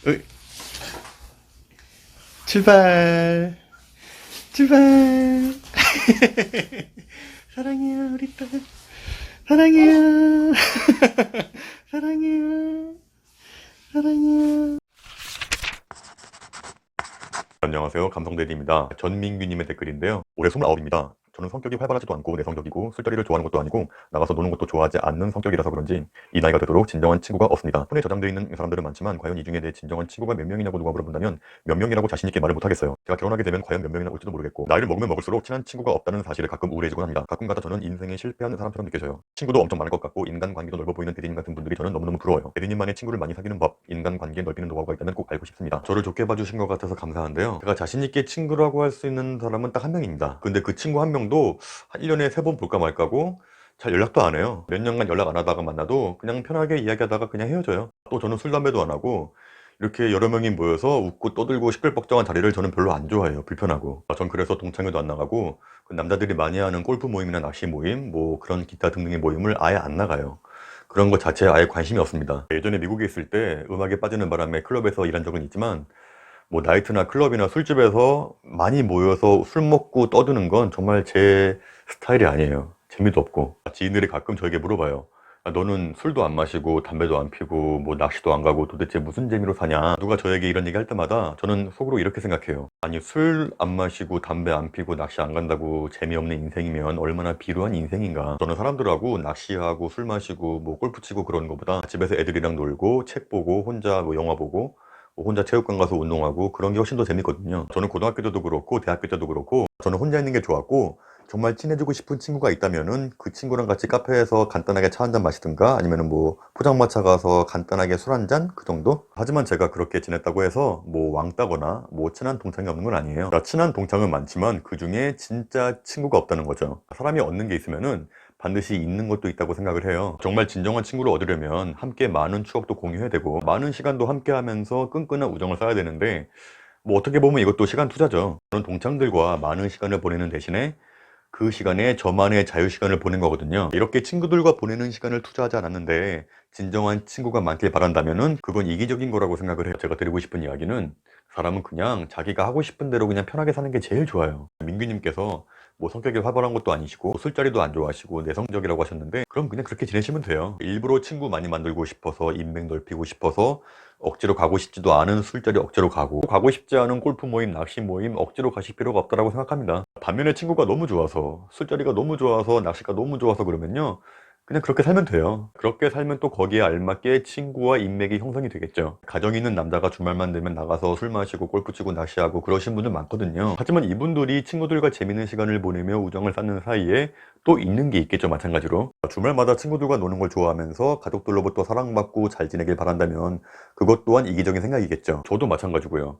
으이, 출발. 출발. 사랑해요, 우리 딸. 사랑해요. 사랑해요. 사랑해요. 안녕하세요. 감성대리입니다. 전민규님의 댓글인데요. 올해 29입니다. 저는 성격이 활발하지도 않고 내성적이고 술자리를 좋아하는 것도 아니고 나가서 노는 것도 좋아하지 않는 성격이라서 그런지 이 나이가 되도록 진정한 친구가 없습니다. 폰에 저장되어 있는 사람들은 많지만 과연 이 중에 내 진정한 친구가 몇 명이냐고 누가 물어본다면 몇 명이라고 자신 있게 말을 못하겠어요. 제가 결혼하게 되면 과연 몇 명이나 올지도 모르겠고 나이를 먹으면 먹을수록 친한 친구가 없다는 사실을 가끔 우울해지곤 합니다. 가끔가다 저는 인생에 실패하는 사람처럼 느껴져요. 친구도 엄청 많을 것 같고 인간관계도 넓어 보이는 대리님 같은 분들이 저는 너무너무 부러워요. 대리님만의 친구를 많이 사귀는 법, 인간관계 넓히는 노하우가 있다면 꼭 알고 싶습니다. 저를 좋게 봐주신 것 같아서 감사한데요. 제가 자신 있게 친구라고 할 수 있는 사람은 딱 한 명입니다. 근데 그 친구 한 명도 한 1년에 3번 볼까 말까고 잘 연락도 안 해요. 몇 년간 연락 안 하다가 만나도 그냥 편하게 이야기하다가 그냥 헤어져요. 또 저는 술 담배도 안 하고 이렇게 여러 명이 모여서 웃고 떠들고 시끌벅적한 자리를 저는 별로 안 좋아해요. 불편하고. 전 그래서 동창회도 안 나가고 그 남자들이 많이 하는 골프 모임이나 낚시 모임 뭐 그런 기타 등등의 모임을 아예 안 나가요. 그런 것 자체에 아예 관심이 없습니다. 예전에 미국에 있을 때 음악에 빠지는 바람에 클럽에서 일한 적은 있지만 뭐 나이트나 클럽이나 술집에서 많이 모여서 술 먹고 떠드는 건 정말 제 스타일이 아니에요. 재미도 없고. 지인들이 가끔 저에게 물어봐요. 너는 술도 안 마시고 담배도 안 피고 뭐 낚시도 안 가고 도대체 무슨 재미로 사냐. 누가 저에게 이런 얘기 할 때마다 저는 속으로 이렇게 생각해요. 아니 술 안 마시고 담배 안 피고 낚시 안 간다고 재미없는 인생이면 얼마나 비루한 인생인가. 저는 사람들하고 낚시하고 술 마시고 뭐 골프 치고 그러는 것보다 집에서 애들이랑 놀고 책 보고 혼자 뭐 영화 보고 뭐 혼자 체육관 가서 운동하고 그런 게 훨씬 더 재밌거든요. 저는 고등학교 때도 그렇고 대학교 때도 그렇고 저는 혼자 있는 게 좋았고 정말 친해지고 싶은 친구가 있다면은 그 친구랑 같이 카페에서 간단하게 차 한잔 마시든가 아니면은 뭐 포장마차 가서 간단하게 술 한잔 그 정도? 하지만 제가 그렇게 지냈다고 해서 뭐 왕따거나 뭐 친한 동창이 없는 건 아니에요. 친한 동창은 많지만 그 중에 진짜 친구가 없다는 거죠. 사람이 얻는 게 있으면은 반드시 있는 것도 있다고 생각을 해요. 정말 진정한 친구를 얻으려면 함께 많은 추억도 공유해야 되고 많은 시간도 함께 하면서 끈끈한 우정을 쌓아야 되는데 뭐 어떻게 보면 이것도 시간 투자죠. 저는 동창들과 많은 시간을 보내는 대신에 그 시간에 저만의 자유시간을 보낸 거거든요. 이렇게 친구들과 보내는 시간을 투자하지 않았는데 진정한 친구가 많길 바란다면은 그건 이기적인 거라고 생각을 해요. 제가 드리고 싶은 이야기는 사람은 그냥 자기가 하고 싶은 대로 그냥 편하게 사는 게 제일 좋아요. 민규님께서 뭐 성격이 활발한 것도 아니시고 술자리도 안 좋아하시고 내성적이라고 하셨는데 그럼 그냥 그렇게 지내시면 돼요. 일부러 친구 많이 만들고 싶어서 인맥 넓히고 싶어서 억지로 가고 싶지도 않은 술자리 억지로 가고 싶지 않은 골프 모임, 낚시 모임 억지로 가실 필요가 없다고 생각합니다. 반면에 친구가 너무 좋아서 술자리가 너무 좋아서 낚시가 너무 좋아서 그러면요 그냥 그렇게 살면 돼요. 그렇게 살면 또 거기에 알맞게 친구와 인맥이 형성이 되겠죠. 가정 있는 남자가 주말만 되면 나가서 술 마시고 골프 치고 낚시하고 그러신 분들 많거든요. 하지만 이분들이 친구들과 재밌는 시간을 보내며 우정을 쌓는 사이에 또 있는 게 있겠죠. 마찬가지로 주말마다 친구들과 노는 걸 좋아하면서 가족들로부터 사랑받고 잘 지내길 바란다면 그것 또한 이기적인 생각이겠죠. 저도 마찬가지고요.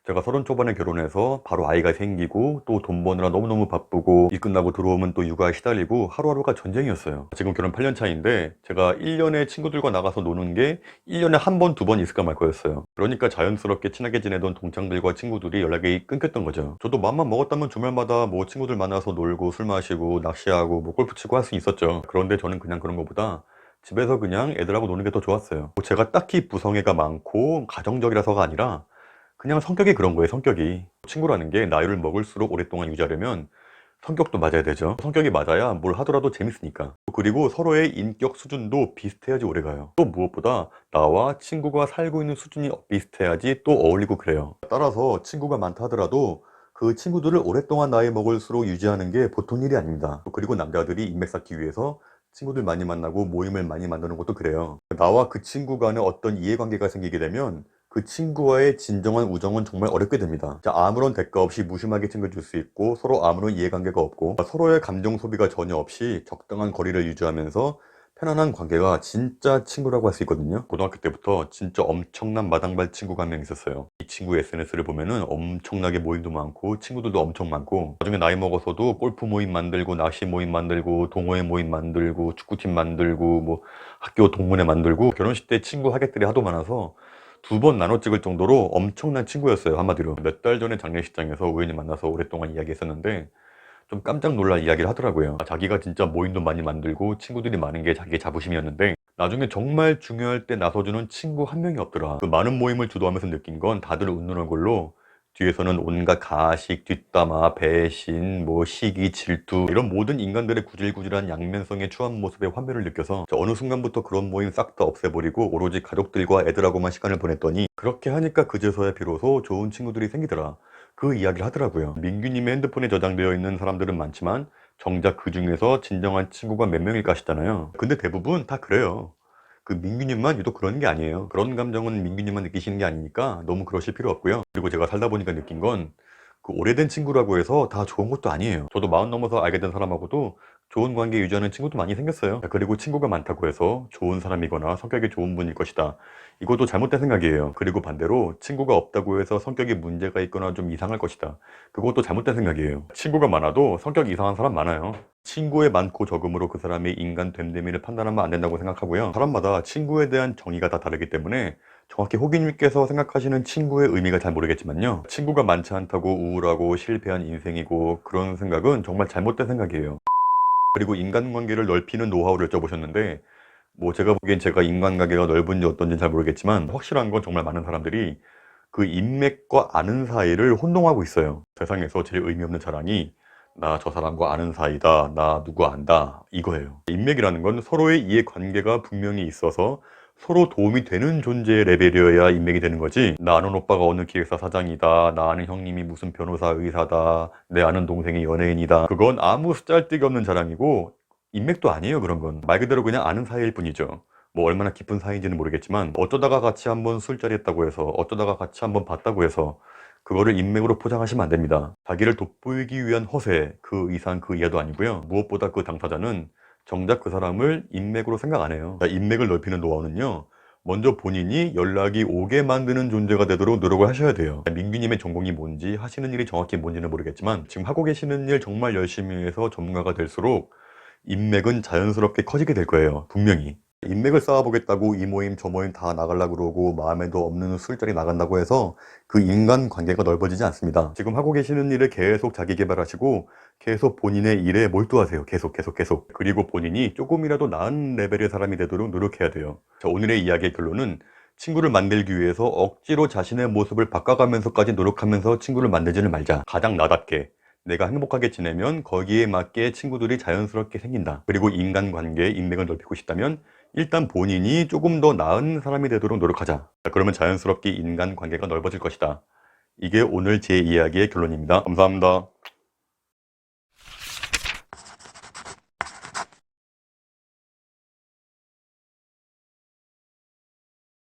제가 30 초반에 결혼해서 바로 아이가 생기고 또 돈 버느라 너무너무 바쁘고 일 끝나고 들어오면 또 육아에 시달리고 하루하루가 전쟁이었어요. 지금 결혼 8년 차인데 제가 1년에 친구들과 나가서 노는 게 1년에 한 번, 두 번 있을까 말 거였어요. 그러니까 자연스럽게 친하게 지내던 동창들과 친구들이 연락이 끊겼던 거죠. 저도 마음만 먹었다면 주말마다 뭐 친구들 만나서 놀고 술 마시고 낚시하고 뭐 골프 치고 할 수 있었죠. 그런데 저는 그냥 그런 것보다 집에서 그냥 애들하고 노는 게 더 좋았어요. 제가 딱히 부성애가 많고 가정적이라서가 아니라 그냥 성격이 그런 거예요. 성격이 친구라는 게 나이를 먹을수록 오랫동안 유지하려면 성격도 맞아야 되죠. 성격이 맞아야 뭘 하더라도 재밌으니까. 그리고 서로의 인격 수준도 비슷해야지 오래가요. 또 무엇보다 나와 친구가 살고 있는 수준이 비슷해야지 또 어울리고 그래요. 따라서 친구가 많다 하더라도 그 친구들을 오랫동안 나이 먹을수록 유지하는 게 보통 일이 아닙니다. 그리고 남자들이 인맥 쌓기 위해서 친구들 많이 만나고 모임을 많이 만드는 것도 그래요. 나와 그 친구 간에 어떤 이해관계가 생기게 되면 그 친구와의 진정한 우정은 정말 어렵게 됩니다. 아무런 대가 없이 무심하게 챙겨줄 수 있고 서로 아무런 이해관계가 없고 서로의 감정 소비가 전혀 없이 적당한 거리를 유지하면서 편안한 관계가 진짜 친구라고 할 수 있거든요. 고등학교 때부터 진짜 엄청난 마당발 친구가 한 명 있었어요. 이 친구 SNS를 보면은 엄청나게 모임도 많고 친구들도 엄청 많고 나중에 나이 먹어서도 골프 모임 만들고 낚시 모임 만들고 동호회 모임 만들고 축구팀 만들고 뭐 학교 동문회 만들고 결혼식 때 친구 하객들이 하도 많아서 2번 나눠 찍을 정도로 엄청난 친구였어요. 한마디로 몇 달 전에 장례식장에서 우연히 만나서 오랫동안 이야기했었는데 좀 깜짝 놀랄 이야기를 하더라고요. 자기가 진짜 모임도 많이 만들고 친구들이 많은 게 자기의 자부심이었는데 나중에 정말 중요할 때 나서주는 친구 한 명이 없더라. 그 많은 모임을 주도하면서 느낀 건 다들 웃는 얼굴로 뒤에서는 온갖 가식, 뒷담화, 배신, 시기, 질투 이런 모든 인간들의 구질구질한 양면성의 추한 모습에 환멸을 느껴서 어느 순간부터 그런 모임 싹 다 없애버리고 오로지 가족들과 애들하고만 시간을 보냈더니 그렇게 하니까 그제서야 비로소 좋은 친구들이 생기더라. 그 이야기를 하더라고요. 민규님의 핸드폰에 저장되어 있는 사람들은 많지만 정작 그 중에서 진정한 친구가 몇 명일까 싶잖아요. 근데 대부분 다 그래요. 그 민규님만 유독 그런 게 아니에요. 그런 감정은 민규님만 느끼시는 게 아니니까 너무 그러실 필요 없고요. 그리고 제가 살다 보니까 느낀 건 그 오래된 친구라고 해서 다 좋은 것도 아니에요. 저도 마흔 넘어서 알게 된 사람하고도 좋은 관계 유지하는 친구도 많이 생겼어요. 그리고 친구가 많다고 해서 좋은 사람이거나 성격이 좋은 분일 것이다, 이것도 잘못된 생각이에요. 그리고 반대로 친구가 없다고 해서 성격에 문제가 있거나 좀 이상할 것이다, 그것도 잘못된 생각이에요. 친구가 많아도 성격 이상한 사람 많아요. 친구의 많고 적음으로 그 사람의 인간 됨됨이를 판단하면 안 된다고 생각하고요. 사람마다 친구에 대한 정의가 다 다르기 때문에 정확히 호기님께서 생각하시는 친구의 의미가 잘 모르겠지만요, 친구가 많지 않다고 우울하고 실패한 인생이고 그런 생각은 정말 잘못된 생각이에요. 그리고 인간관계를 넓히는 노하우를 여쭤보셨는데, 제가 보기엔 제가 인간관계가 넓은지 어떤지 잘 모르겠지만 확실한 건 정말 많은 사람들이 그 인맥과 아는 사이를 혼동하고 있어요. 세상에서 제일 의미 없는 자랑이 나 저 사람과 아는 사이다, 나 누구 안다, 이거예요. 인맥이라는 건 서로의 이해관계가 분명히 있어서 서로 도움이 되는 존재의 레벨이어야 인맥이 되는 거지, 나 아는 오빠가 어느 기획사 사장이다, 나 아는 형님이 무슨 변호사 의사다, 내 아는 동생이 연예인이다, 그건 아무 쓰잘데기 없는 자랑이고 인맥도 아니에요. 그런 건 말 그대로 그냥 아는 사이일 뿐이죠. 얼마나 깊은 사이인지는 모르겠지만 어쩌다가 같이 한번 술자리 했다고 해서, 어쩌다가 같이 한번 봤다고 해서 그거를 인맥으로 포장하시면 안 됩니다. 자기를 돋보이기 위한 허세, 그 이상 그 이하도 아니고요. 무엇보다 그 당사자는 정작 그 사람을 인맥으로 생각 안 해요. 인맥을 넓히는 노하우는요, 먼저 본인이 연락이 오게 만드는 존재가 되도록 노력을 하셔야 돼요. 민규님의 전공이 뭔지, 하시는 일이 정확히 뭔지는 모르겠지만 지금 하고 계시는 일 정말 열심히 해서 전문가가 될수록 인맥은 자연스럽게 커지게 될 거예요. 분명히. 인맥을 쌓아보겠다고 이 모임 저 모임 다 나가려고 그러고 마음에도 없는 술자리 나간다고 해서 그 인간관계가 넓어지지 않습니다. 지금 하고 계시는 일을 계속 자기 개발하시고 계속 본인의 일에 몰두하세요. 계속. 그리고 본인이 조금이라도 나은 레벨의 사람이 되도록 노력해야 돼요. 자, 오늘의 이야기의 결론은 친구를 만들기 위해서 억지로 자신의 모습을 바꿔가면서까지 노력하면서 친구를 만들지는 말자. 가장 나답게 내가 행복하게 지내면 거기에 맞게 친구들이 자연스럽게 생긴다. 그리고 인간관계의 인맥을 넓히고 싶다면 일단 본인이 조금 더 나은 사람이 되도록 노력하자. 그러면 자연스럽게 인간관계가 넓어질 것이다. 이게 오늘 제 이야기의 결론입니다. 감사합니다.